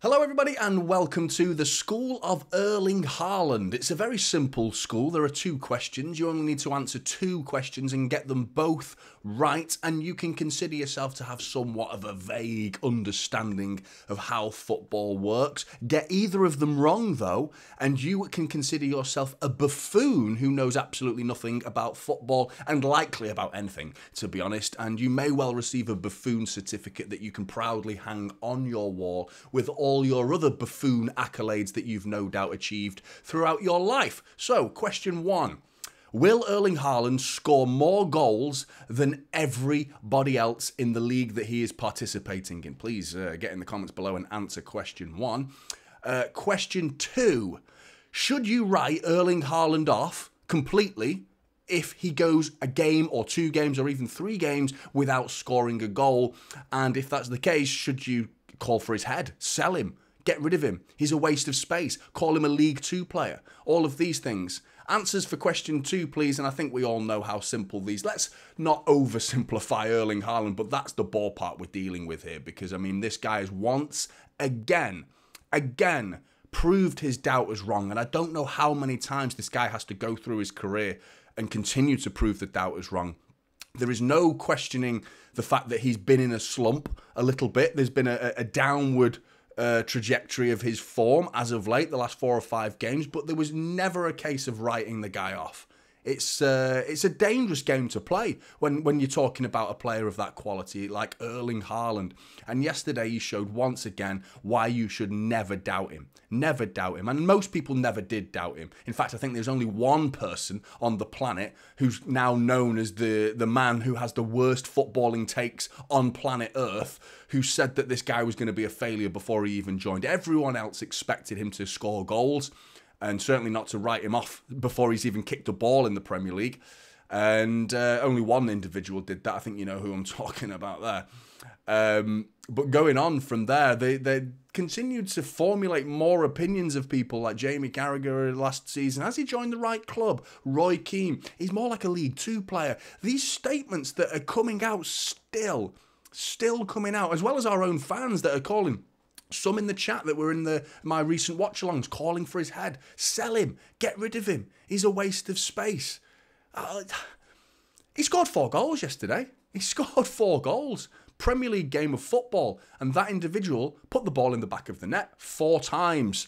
Hello everybody and welcome to the School of Erling Haaland. It's a very simple school. There are two questions. You only need to answer two questions and get them both right, and you can consider yourself to have somewhat of a vague understanding of how football works. Get either of them wrong though, and you can consider yourself a buffoon who knows absolutely nothing about football and likely about anything, to be honest, and you may well receive a buffoon certificate that you can proudly hang on your wall with all your other buffoon accolades that you've no doubt achieved throughout your life. So, question one. Will Erling Haaland score more goals than everybody else in the league that he is participating in? Please get in the comments below and answer question one. Question two. Should you write Erling Haaland off completely if he goes a game or two games or even three games without scoring a goal? And if that's the case, should you call for his head, sell him, get rid of him? He's a waste of space. Call him a League Two player. All of these things. Answers for question two, please. And I think we all know how simple these. Let's not oversimplify Erling Haaland, but that's the ballpark we're dealing with here. Because, I mean, this guy has once again proved his doubters wrong. And I don't know how many times this guy has to go through his career and continue to prove the doubters wrong. There is no questioning the fact that he's been in a slump a little bit. There's been a downward trajectory of his form as of late, the last 4 or 5 games, but there was never a case of writing the guy off. It's a dangerous game to play when you're talking about a player of that quality like Erling Haaland. And yesterday he showed once again why you should never doubt him. Never doubt him. And most people never did doubt him. In fact, I think there's only one person on the planet who's now known as the man who has the worst footballing takes on planet Earth, who said that this guy was going to be a failure before he even joined. Everyone else expected him to score goals, and certainly not to write him off before he's even kicked a ball in the Premier League. And only one individual did that. I think you know who I'm talking about there. But going on from there, they continued to formulate more opinions of people like Jamie Carragher last season. Has he joined the right club? Roy Keane, he's more like a League Two player. These statements that are coming out still coming out, as well as our own fans that are calling. Some in the chat that were in my recent watch-alongs calling for his head. Sell him. Get rid of him. He's a waste of space. He scored 4 goals yesterday. He scored 4 goals. Premier League game of football. And that individual put the ball in the back of the net 4 times.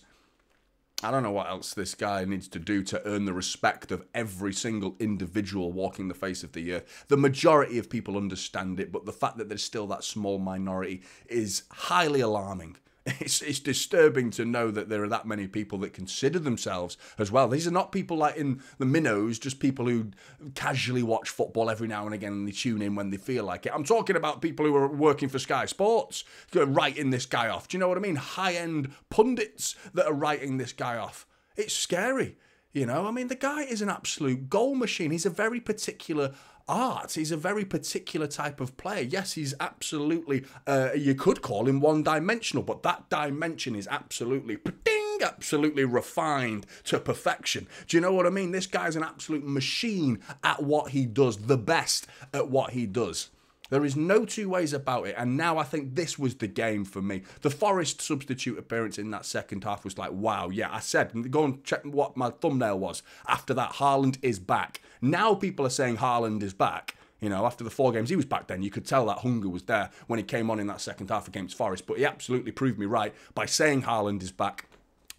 I don't know what else this guy needs to do to earn the respect of every single individual walking the face of the earth. The majority of people understand it, but the fact that there's still that small minority is highly alarming. It's disturbing to know that there are that many people that consider themselves as well. These are not people like in the minnows, just people who casually watch football every now and again and they tune in when they feel like it. I'm talking about people who are working for Sky Sports, who are writing this guy off. Do you know what I mean? High-end pundits that are writing this guy off. It's scary. You know, I mean, the guy is an absolute goal machine. He's a very particular art. He's a very particular type of player. Yes, he's absolutely, you could call him one-dimensional, but that dimension is absolutely, absolutely refined to perfection. Do you know what I mean? This guy's an absolute machine at what he does, the best at what he does. There is no two ways about it, and now I think this was the game for me. The Forest substitute appearance in that second half was like, wow, yeah, I said, go and check what my thumbnail was. After that, Haaland is back. Now people are saying Haaland is back. You know, after the 4 games he was back then, you could tell that hunger was there when he came on in that second half against Forest, but he absolutely proved me right by saying Haaland is back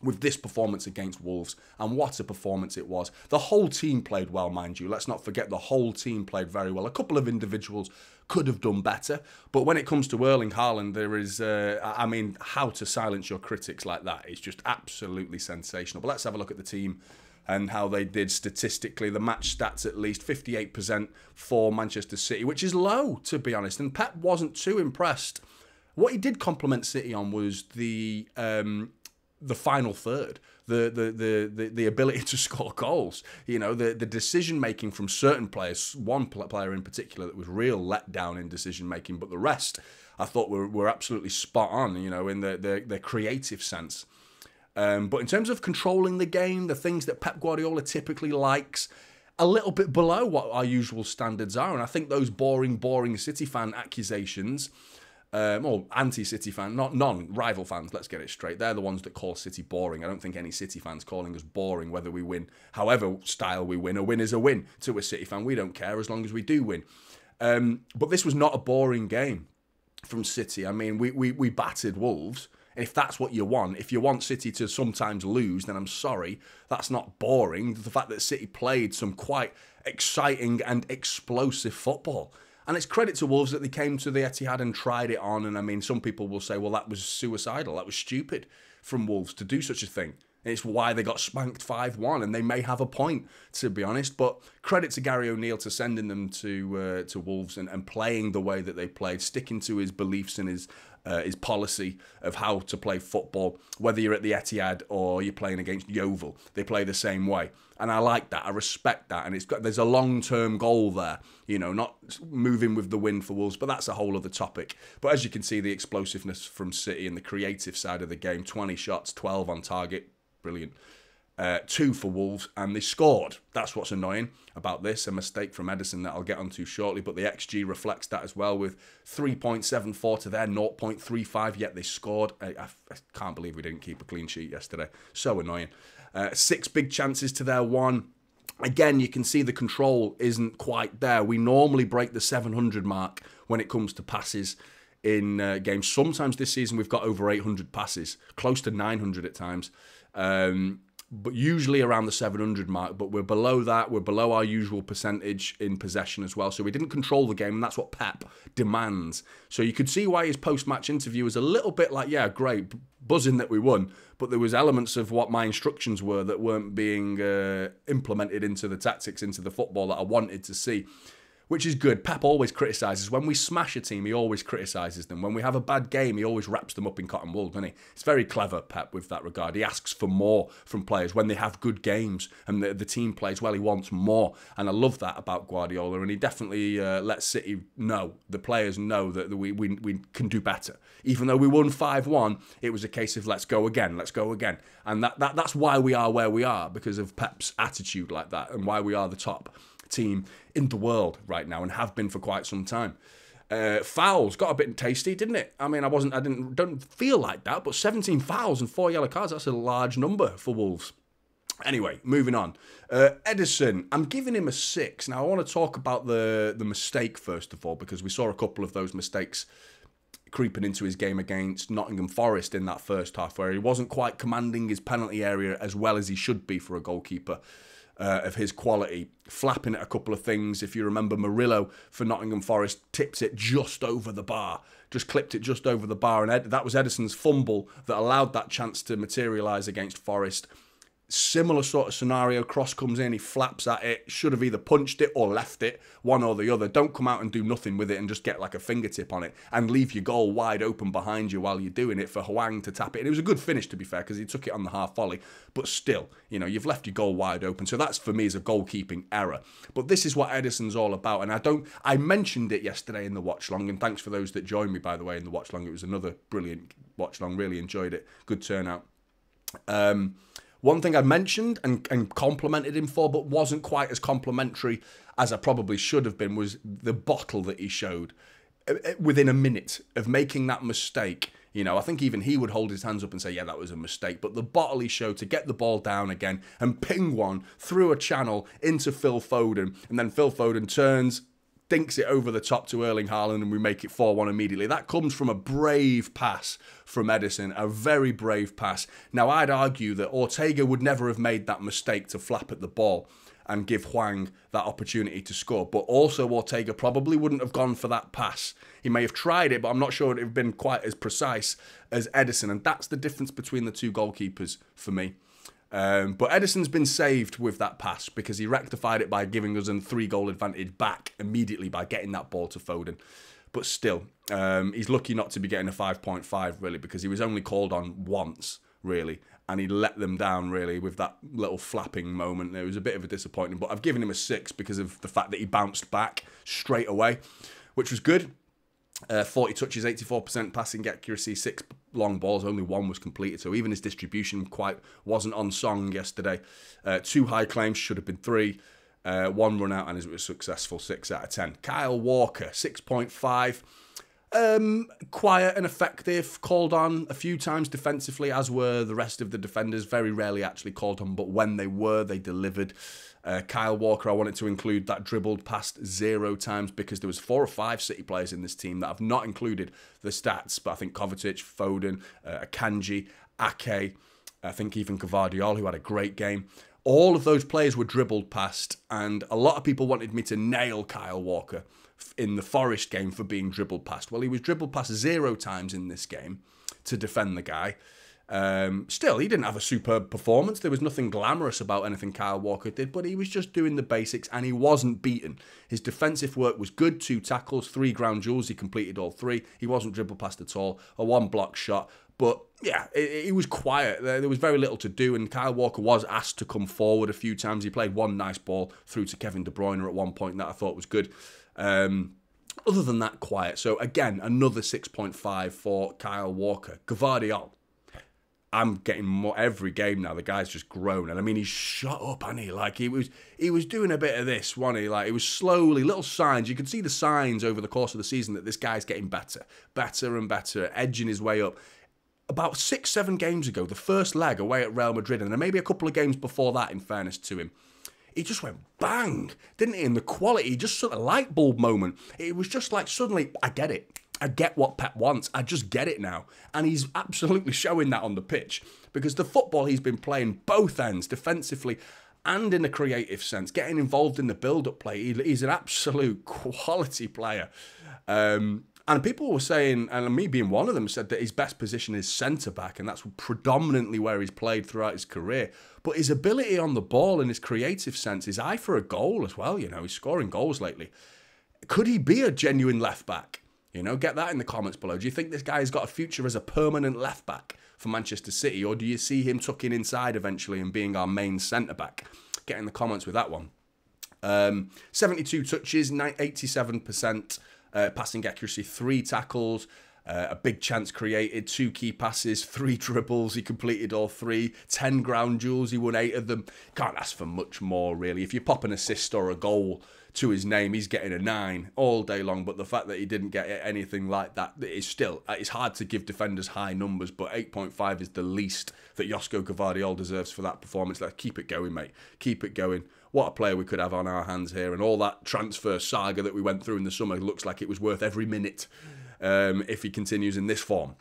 with this performance against Wolves. And what a performance it was. The whole team played well, mind you. Let's not forget the whole team played very well. A couple of individuals could have done better. But when it comes to Erling Haaland, there is, I mean, how to silence your critics like that is just absolutely sensational. But let's have a look at the team and how they did statistically. The match stats, at least 58% for Manchester City, which is low, to be honest. And Pep wasn't too impressed. What he did compliment City on was the final third, the ability to score goals. You know, the decision making from certain players. One player in particular that was real letdown in decision making, but the rest I thought were absolutely spot on. You know, in the creative sense. But in terms of controlling the game, the things that Pep Guardiola typically likes, a little bit below what our usual standards are. And I think those boring City fan accusations or anti-City fan, not non-rival fans, let's get it straight. They're the ones that call City boring. I don't think any City fans calling us boring, whether we win, however style we win. A win is a win to a City fan. We don't care as long as we do win. But this was not a boring game from City. I mean, we battered Wolves. And if that's what you want, if you want City to sometimes lose, then I'm sorry, that's not boring. The fact that City played some quite exciting and explosive football. And it's credit to Wolves that they came to the Etihad and tried it on. And I mean, some people will say, well, that was suicidal. That was stupid from Wolves to do such a thing. And it's why they got spanked 5-1. And they may have a point, to be honest. But credit to Gary O'Neill to sending them to Wolves and playing the way that they played, sticking to his beliefs and his policy of how to play football. Whether you're at the Etihad or you're playing against Yeovil, they play the same way. And I like that. I respect that. And there's a long-term goal there, not moving with the wind for Wolves, but that's a whole other topic. But as you can see, the explosiveness from City and the creative side of the game, 20 shots, 12 on target, brilliant. 2 for Wolves, and they scored. That's what's annoying about this. A mistake from Ederson that I'll get onto shortly, but the XG reflects that as well with 3.74 to their 0.35, yet they scored. I can't believe we didn't keep a clean sheet yesterday. So annoying. 6 big chances to their 1. Again, you can see the control isn't quite there. We normally break the 700 mark when it comes to passes in games. Sometimes this season we've got over 800 passes, close to 900 at times. But usually around the 700 mark, but we're below that. We're below our usual percentage in possession as well. So we didn't control the game, and that's what Pep demands. So you could see why his post-match interview was a little bit like, yeah, great, buzzing that we won, but there was elements of what my instructions were that weren't being implemented into the tactics, into the football that I wanted to see. Which is good. Pep always criticises. When we smash a team, he always criticises them. When we have a bad game, he always wraps them up in cotton wool, doesn't he? It's very clever, Pep, with that regard. He asks for more from players. When they have good games and the team plays well, he wants more. And I love that about Guardiola. And he definitely lets City know, the players know that we can do better. Even though we won 5-1, it was a case of let's go again, let's go again. And that's why we are where we are, because of Pep's attitude like that, and why we are the top team in the world right now and have been for quite some time. Fouls got a bit tasty, didn't it? I mean, don't feel like that, but 17 fouls and 4 yellow cards, that's a large number for Wolves. Anyway, moving on. Ederson, I'm giving him a 6. Now, I want to talk about the mistake first of all, because we saw a couple of those mistakes creeping into his game against Nottingham Forest in that first half, where he wasn't quite commanding his penalty area as well as he should be for a goalkeeper of his quality, flapping at a couple of things. If you remember, Murillo for Nottingham Forest tipped it just over the bar, just clipped it just over the bar, and that was Ederson's fumble that allowed that chance to materialise against Forest. Similar sort of scenario, cross comes in, he flaps at it, should have either punched it or left it, one or the other. Don't come out and do nothing with it and just get like a fingertip on it and leave your goal wide open behind you while you're doing it for Hwang to tap it. And it was a good finish, to be fair, because he took it on the half volley, but still, you've left your goal wide open. So that's, for me, is a goalkeeping error. But this is what Ederson's all about, and I mentioned it yesterday in the watch-long, and thanks for those that joined me, by the way, in the watch-long. It was another brilliant watch-long, really enjoyed it, good turnout. One thing I mentioned and complimented him for, but wasn't quite as complimentary as I probably should have been, was the bottle that he showed within a minute of making that mistake. I think even he would hold his hands up and say, yeah, that was a mistake. But the bottle he showed to get the ball down again and ping one through a channel into Phil Foden. And then Phil Foden turns, dinks it over the top to Erling Haaland, and we make it 4-1 immediately. That comes from a brave pass from Ederson, a very brave pass. Now, I'd argue that Ortega would never have made that mistake to flap at the ball and give Hwang that opportunity to score. But also, Ortega probably wouldn't have gone for that pass. He may have tried it, but I'm not sure it would have been quite as precise as Ederson. And that's the difference between the two goalkeepers for me. But Ederson's been saved with that pass because he rectified it by giving us a 3-goal advantage back immediately by getting that ball to Foden. But still, he's lucky not to be getting a 5.5, really, because he was only called on once, really, and he let them down, really, with that little flapping moment. It was a bit of a disappointment, but I've given him a 6 because of the fact that he bounced back straight away, which was good. 40 touches, 84% passing accuracy, 6 long balls, only 1 was completed. So even his distribution quite wasn't on song yesterday. 2 high claims, should have been 3. 1 run out, and it was successful, 6 out of 10. Kyle Walker, 6.5. Quiet and effective, called on a few times defensively, as were the rest of the defenders. Very rarely actually called on, but when they were, they delivered. Kyle Walker, I wanted to include that dribbled past 0 times because there was 4 or 5 City players in this team that have not included the stats, but I think Kovacic, Foden, Akanji, Ake, I think even Gvardiol, who had a great game. All of those players were dribbled past, and a lot of people wanted me to nail Kyle Walker in the Forest game for being dribbled past. Well, he was dribbled past 0 times in this game to defend the guy. Still, he didn't have a superb performance. There was nothing glamorous about anything Kyle Walker did, but he was just doing the basics and he wasn't beaten. His defensive work was good. 2 tackles, 3 ground duels. He completed all 3. He wasn't dribbled past at all. A 1 block shot. But yeah, he was quiet. There was very little to do, and Kyle Walker was asked to come forward a few times. He played 1 nice ball through to Kevin De Bruyne at one point that I thought was good. Other than that, quiet. So again, another 6.5 for Kyle Walker. Gvardiol. I'm getting more every game now. The guy's just grown, and I mean, he's shot up, hasn't he? Like he was doing a bit of this, wasn't he? Like it was slowly, little signs. You could see the signs over the course of the season that this guy's getting better and better, edging his way up. About 6-7 games ago, the first leg away at Real Madrid, and then maybe a couple of games before that, in fairness to him, he just went bang, didn't he? And the quality, just sort of light bulb moment. It was just like suddenly, I get it. I get what Pep wants. I just get it now. And he's absolutely showing that on the pitch because the football he's been playing both ends, defensively and in a creative sense, getting involved in the build-up play. He's an absolute quality player. And people were saying, and me being one of them, said that his best position is centre-back, and that's predominantly where he's played throughout his career. But his ability on the ball and his creative sense, his eye for a goal as well, you know, he's scoring goals lately. Could he be a genuine left-back? You know, get that in the comments below. Do you think this guy's got a future as a permanent left-back for Manchester City, or do you see him tucking inside eventually and being our main centre-back? Get in the comments with that one. 72 touches, 87%. Passing accuracy, 3 tackles, a big chance created, 2 key passes, 3 dribbles. He completed all 3, 10 ground duels. He won 8 of them. Can't ask for much more, really. If you pop an assist or a goal to his name, he's getting a 9 all day long. But the fact that he didn't get anything like that is still, it's hard to give defenders high numbers, but 8.5 is the least that Josko Gvardiol deserves for that performance. Let's keep it going, mate. Keep it going. What a player we could have on our hands here. And all that transfer saga that we went through in the summer looks like it was worth every minute if he continues in this form.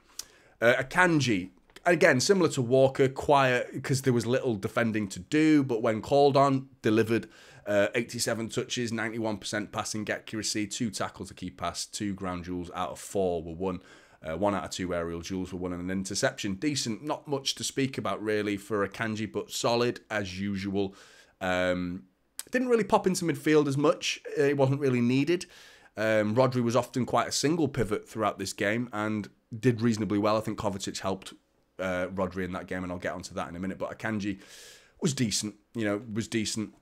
Akanji, again, similar to Walker, quiet because there was little defending to do, but when called on, delivered. 87 touches, 91% passing accuracy, 2 tackles, a key pass, 2 ground duels out of 4 were won. 1 out of 2 aerial duels were won, and an interception. Decent, not much to speak about really for Akanji, but solid as usual. Didn't really pop into midfield as much. It wasn't really needed. Rodri was often quite a single pivot throughout this game and did reasonably well. I think Kovacic helped Rodri in that game, and I'll get onto that in a minute. But Akanji was decent, was decent.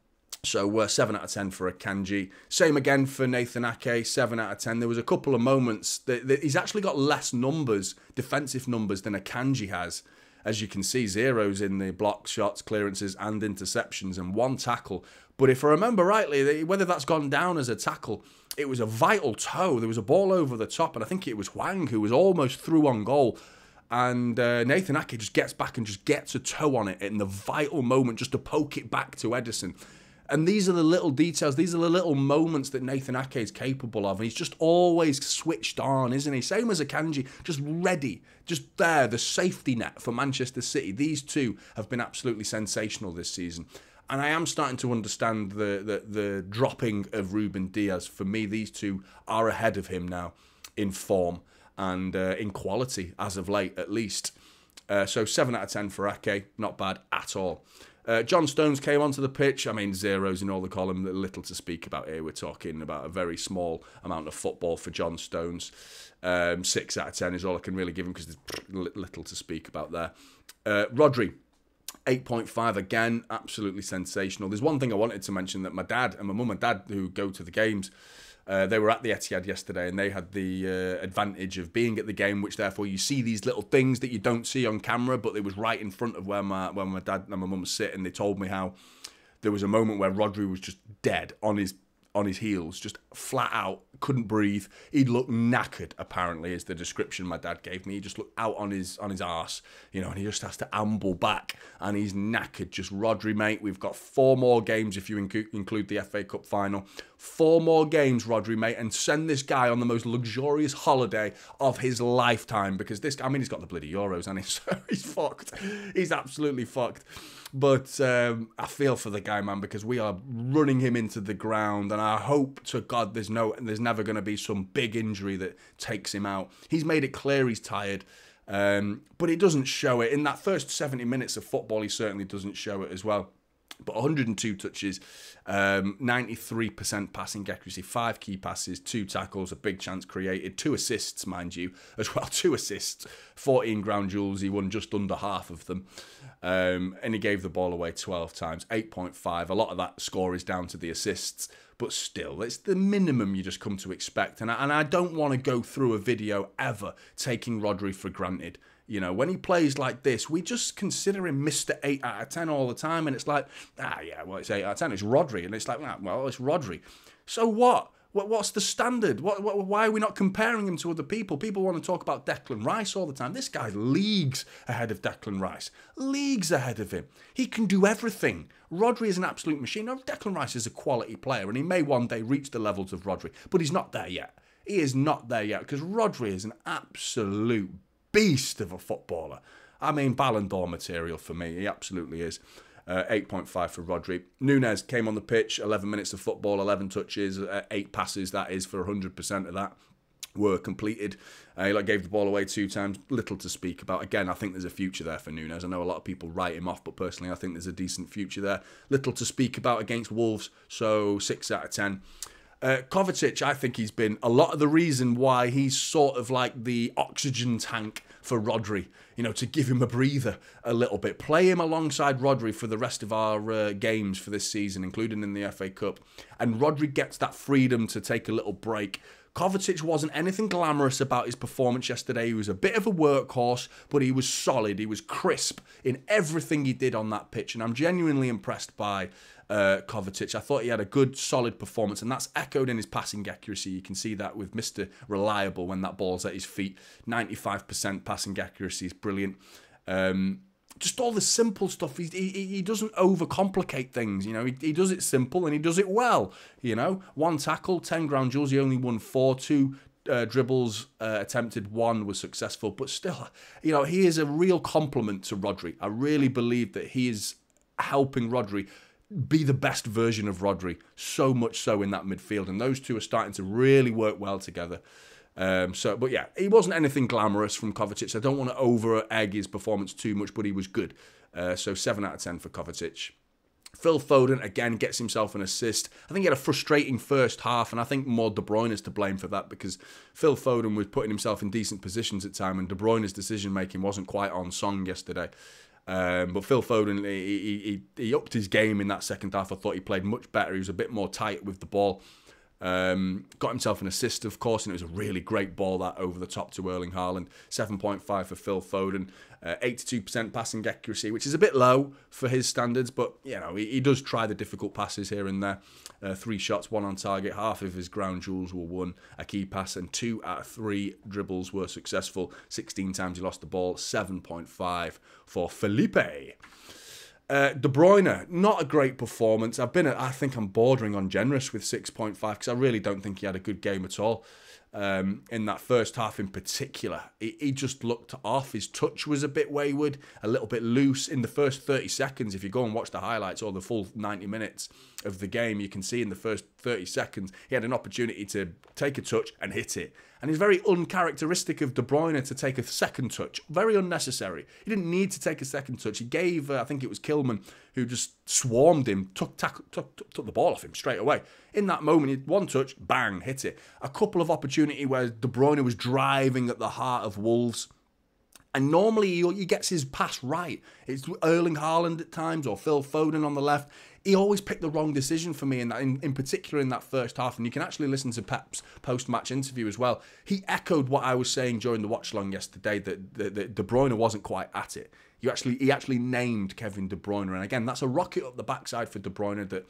So 7 out of 10 for Akanji. Same again for Nathan Ake, 7 out of 10. There was a couple of moments that he's actually got less numbers, defensive numbers, than Akanji has. As you can see, 0s in the block shots, clearances and interceptions, and 1 tackle. But if I remember rightly, whether that's gone down as a tackle, it was a vital toe. There was a ball over the top, and I think it was Hwang who was almost through on goal. And Nathan Ake just gets back and just gets a toe on it in the vital moment just to poke it back to Ederson. And these are the little details, these are the little moments that Nathan Ake is capable of. And he's just always switched on, isn't he? Same as Akanji, just ready, just there, the safety net for Manchester City. These two have been absolutely sensational this season. And I am starting to understand the dropping of Ruben Diaz. For me, these two are ahead of him now in form and in quality, as of late at least. So 7 out of 10 for Ake, not bad at all. John Stones came onto the pitch. I mean, 0s in all the column, little to speak about here. We're talking about a very small amount of football for John Stones. 6 out of 10 is all I can really give him because there's little to speak about there. Rodri, 8.5 again, absolutely sensational. There's one thing I wanted to mention, that my dad and my mum and dad who go to the games, they were at the Etihad yesterday, and they had the advantage of being at the game, which therefore you see these little things that you don't see on camera, but it was right in front of where my dad and my mum sit, and they told me how there was a moment where Rodri was just dead on his on his heels, just flat out, couldn't breathe. He'd look knackered, apparently, is the description my dad gave me. He just looked out on his arse, you know, and he just has to amble back, and he's knackered. Just Rodri, mate. We've got 4 more games if you include the FA Cup final. 4 more games, Rodri, mate, and send this guy on the most luxurious holiday of his lifetime, because this, I mean, he's got the bloody Euros, and so he's fucked. He's absolutely fucked. But I feel for the guy, man, because we are running him into the ground, and I hope to God there's never going to be some big injury that takes him out. He's made it clear he's tired, but he doesn't show it. In that first 70 minutes of football, he certainly doesn't show it as well. But 102 touches, 93% passing accuracy, 5 key passes, 2 tackles, a big chance created, 2 assists, mind you, as well. 2 assists, 14 ground duels. He won just under half of them. And he gave the ball away 12 times, 8.5. A lot of that score is down to the assists, but still, it's the minimum you just come to expect. And I don't want to go through a video ever taking Rodri for granted. You know, when he plays like this, we just consider him Mr. 8 out of 10 all the time. And it's like, yeah, well, it's 8 out of 10. It's Rodri. And it's like, well, it's Rodri. So what? What's the standard? Why are we not comparing him to other people? People want to talk about Declan Rice all the time. This guy's leagues ahead of Declan Rice. Leagues ahead of him. He can do everything. Rodri is an absolute machine. Now, Declan Rice is a quality player, and he may one day reach the levels of Rodri, but he's not there yet. He is not there yet, because Rodri is an absolute beast of a footballer. I mean, Ballon d'Or material for me. He absolutely is. 8.5 for Rodri. Nunez came on the pitch, 11 minutes of football, 11 touches, 8 passes, that is, for 100% of that were completed. He gave the ball away 2 times, little to speak about. Again, I think there's a future there for Nunez. I know a lot of people write him off, but personally I think there's a decent future there. Little to speak about against Wolves, so 6 out of 10. Kovacic, I think he's been a lot of the reason why he's sort of like the oxygen tank for Rodri, you know, to give him a breather a little bit. Play him alongside Rodri for the rest of our games for this season, including in the FA Cup. And Rodri gets that freedom to take a little break. Kovacic wasn't anything glamorous about his performance yesterday. He was a bit of a workhorse, but he was solid. He was crisp in everything he did on that pitch. And I'm genuinely impressed by Kovacic. I thought he had a good, solid performance, and that's echoed in his passing accuracy. You can see that with Mr. Reliable when that ball's at his feet. 95% passing accuracy is brilliant. Just all the simple stuff. He doesn't overcomplicate things. You know, he does it simple and he does it well. You know, 1 tackle, 10 ground duels. He only won 4. 2 dribbles attempted, 1 was successful. But still, you know, he is a real compliment to Rodri. I really believe that he is helping Rodri be the best version of Rodri. So much so in that midfield, and those two are starting to really work well together. But yeah, he wasn't anything glamorous from Kovacic. I don't want to over-egg his performance too much, but he was good. So 7 out of 10 for Kovacic. Phil Foden, again, gets himself an assist. I think he had a frustrating first half, and I think more De Bruyne is to blame for that, because Phil Foden was putting himself in decent positions at time, and De Bruyne's decision-making wasn't quite on song yesterday. But Phil Foden, he upped his game in that second half. I thought he played much better. He was a bit more tight with the ball. Got himself an assist, of course, and it was a really great ball that over the top to Erling Haaland. 7.5 for Phil Foden. 82% passing accuracy, which is a bit low for his standards, but you know, he does try the difficult passes here and there. 3 shots, 1 on target. Half of his ground duels were won. A key pass, and 2 out of 3 dribbles were successful. 16 times he lost the ball. 7.5 for Felipe. De Bruyne, not a great performance. I think I'm bordering on generous with 6.5, because I really don't think he had a good game at all. In that first half in particular, he just looked off. His touch was a bit wayward, a little bit loose. In the first 30 seconds, if you go and watch the highlights or the full 90 minutes of the game, you can see in the first 30 seconds, he had an opportunity to take a touch and hit it. And it's very uncharacteristic of De Bruyne to take a second touch. Very unnecessary. He didn't need to take a second touch. He gave, I think it was Kilman, who just swarmed him, took the ball off him straight away. In that moment, he had 1 touch, bang, hit it. A couple of opportunities where De Bruyne was driving at the heart of Wolves. And normally he gets his pass right. It's Erling Haaland at times, or Phil Foden on the left. He always picked the wrong decision for me, in particular in that first half. And you can actually listen to Pep's post-match interview as well. He echoed what I was saying during the watch-along yesterday, that De Bruyne wasn't quite at it. He actually named Kevin De Bruyne. And again, that's a rocket up the backside for De Bruyne that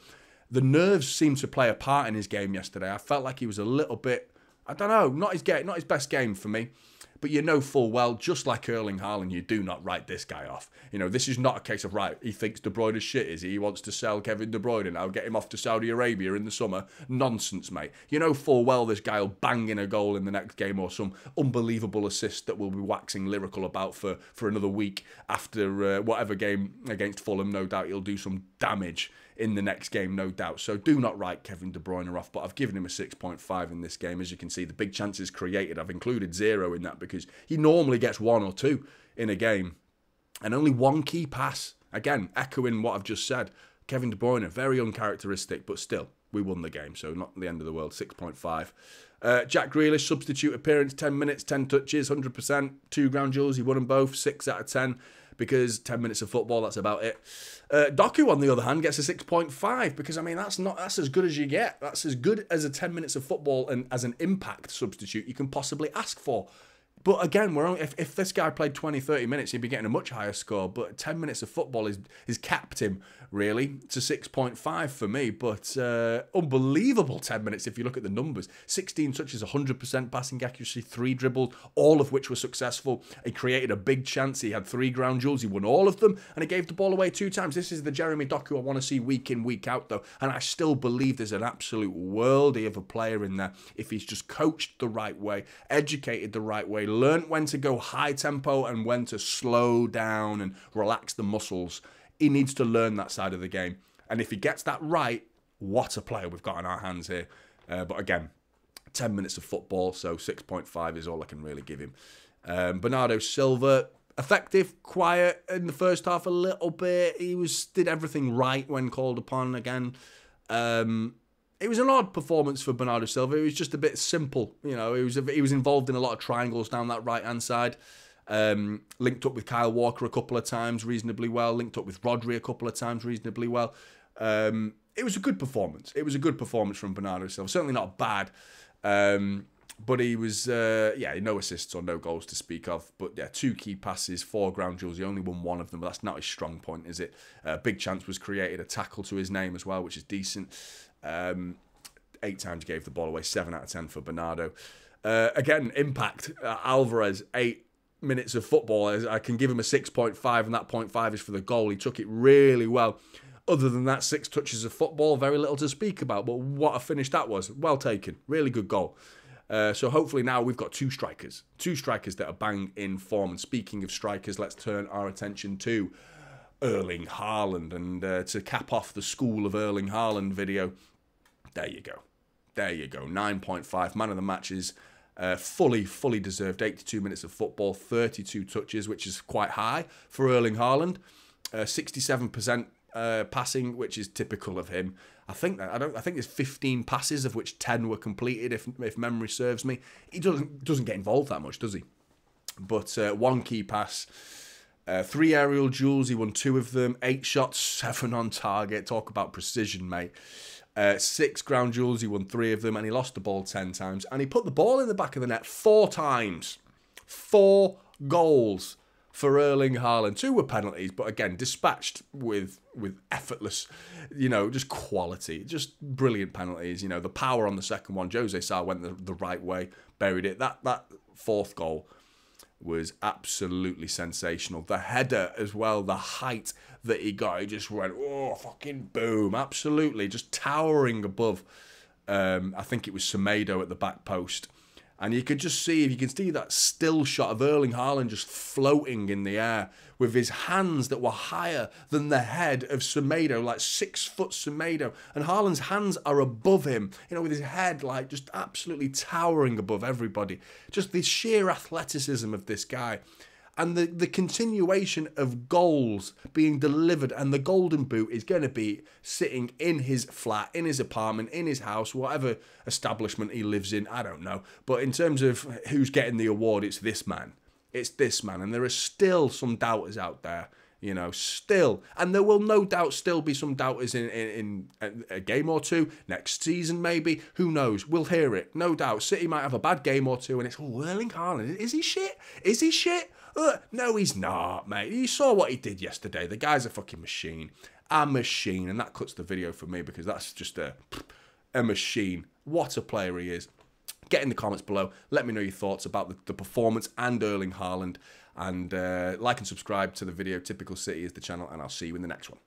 The nerves seemed to play a part in his game yesterday. I felt like he was a little bit, I don't know, not his best game for me. But you know full well, just like Erling Haaland, you do not write this guy off. You know, this is not a case of, right, he thinks De Bruyne is shit, is he? He wants to sell Kevin De Bruyne now, get him off to Saudi Arabia in the summer. Nonsense, mate. You know full well this guy will bang in a goal in the next game or some unbelievable assist that we'll be waxing lyrical about for another week after whatever game against Fulham. No doubt he'll do some damage in the next game, no doubt. So do not write Kevin De Bruyne off, but I've given him a 6.5 in this game. As you can see, the big chances created, I've included 0 in that because he normally gets 1 or 2 in a game. And only 1 key pass. Again, echoing what I've just said. Kevin De Bruyne, very uncharacteristic, but still, we won the game, so not the end of the world, 6.5. Jack Grealish, substitute appearance, 10 minutes, 10 touches, 100%, 2 ground duels, he won them both, 6 out of 10. Because 10 minutes of football, that's about it. Doku, on the other hand, gets a 6.5 because, I mean, that's as good as you get. That's as good as a 10 minutes of football and as an impact substitute you can possibly ask for. But again, if this guy played 20, 30 minutes, he'd be getting a much higher score. But 10 minutes of football is capped him, really. It's a 6.5 for me. But unbelievable 10 minutes if you look at the numbers. 16 touches, 100% passing accuracy, 3 dribbles, all of which were successful. He created a big chance. He had 3 ground duels. He won all of them. And he gave the ball away 2 times. This is the Jeremy Doku I want to see week in, week out, though. And I still believe there's an absolute worldie of a player in there if he's just coached the right way, educated the right way, learned when to go high tempo and when to slow down and relax the muscles. He needs to learn that side of the game. And if he gets that right, what a player we've got on our hands here. But again, 10 minutes of football, so 6.5 is all I can really give him. Bernardo Silva, effective, quiet in the first half a little bit. He did everything right when called upon again. It was an odd performance for Bernardo Silva. It was just a bit simple. You know, he was involved in a lot of triangles down that right-hand side. Linked up with Kyle Walker a couple of times reasonably well. Linked up with Rodri a couple of times reasonably well. It was a good performance. It was a good performance from Bernardo Silva. Certainly not bad. But he was, no assists or no goals to speak of. But yeah, 2 key passes, 4 ground duels. He only won 1 of them, but that's not his strong point, is it? Big chance was created, a tackle to his name as well, which is decent. 8 times gave the ball away, 7 out of 10 for Bernardo. Again, impact. Alvarez, 8 minutes of football. I can give him a 6.5, and that 0.5 is for the goal. He took it really well. Other than that, 6 touches of football, very little to speak about. But what a finish that was. Well taken. Really good goal. So hopefully now we've got 2 strikers. 2 strikers that are bang in form. And speaking of strikers, let's turn our attention to Erling Haaland. And to cap off the School of Erling Haaland video, there you go. There you go. 9.5. Man of the matches. Fully deserved. 82 minutes of football. 32 touches, which is quite high for Erling Haaland. 67% passing, which is typical of him. I think there's 15 passes, of which 10 were completed, if memory serves me. He doesn't get involved that much, does he? But 1 key pass, 3 aerial duels, he won 2 of them, 8 shots, 7 on target. Talk about precision, mate. 6 ground duels, he won 3 of them, and he lost the ball 10 times. And he put the ball in the back of the net 4 times. 4 goals for Erling Haaland. 2 were penalties, but again, dispatched with effortless, just quality. Just brilliant penalties. The power on the second one. Jose Sa went the right way, buried it. That 4th goal was absolutely sensational. The header as well, the height that he got, he just went, oh, fucking boom. Absolutely, just towering above, I think it was Semedo at the back post. And you could just see, if you can see that still shot of Erling Haaland just floating in the air with his hands that were higher than the head of Semedo, like 6-foot Semedo. And Haaland's hands are above him, with his head like just absolutely towering above everybody. Just the sheer athleticism of this guy. And the continuation of goals being delivered, and the golden boot is going to be sitting in his flat, in his apartment, in his house, whatever establishment he lives in, I don't know. But in terms of who's getting the award, it's this man. It's this man. And there are still some doubters out there, still. And there will no doubt still be some doubters in a game or 2. Next season, maybe. Who knows? We'll hear it. No doubt. City might have a bad game or 2, and it's, Erling Haaland, is he shit? Is he shit? No, he's not, mate. You saw what he did yesterday. The guy's a fucking machine. a machine. And that cuts the video for me because that's just a machine. What a player he is. Get in the comments below. Let me know your thoughts about the performance and Erling Haaland. And like and subscribe to the video. Typical City is the channel, and I'll see you in the next one.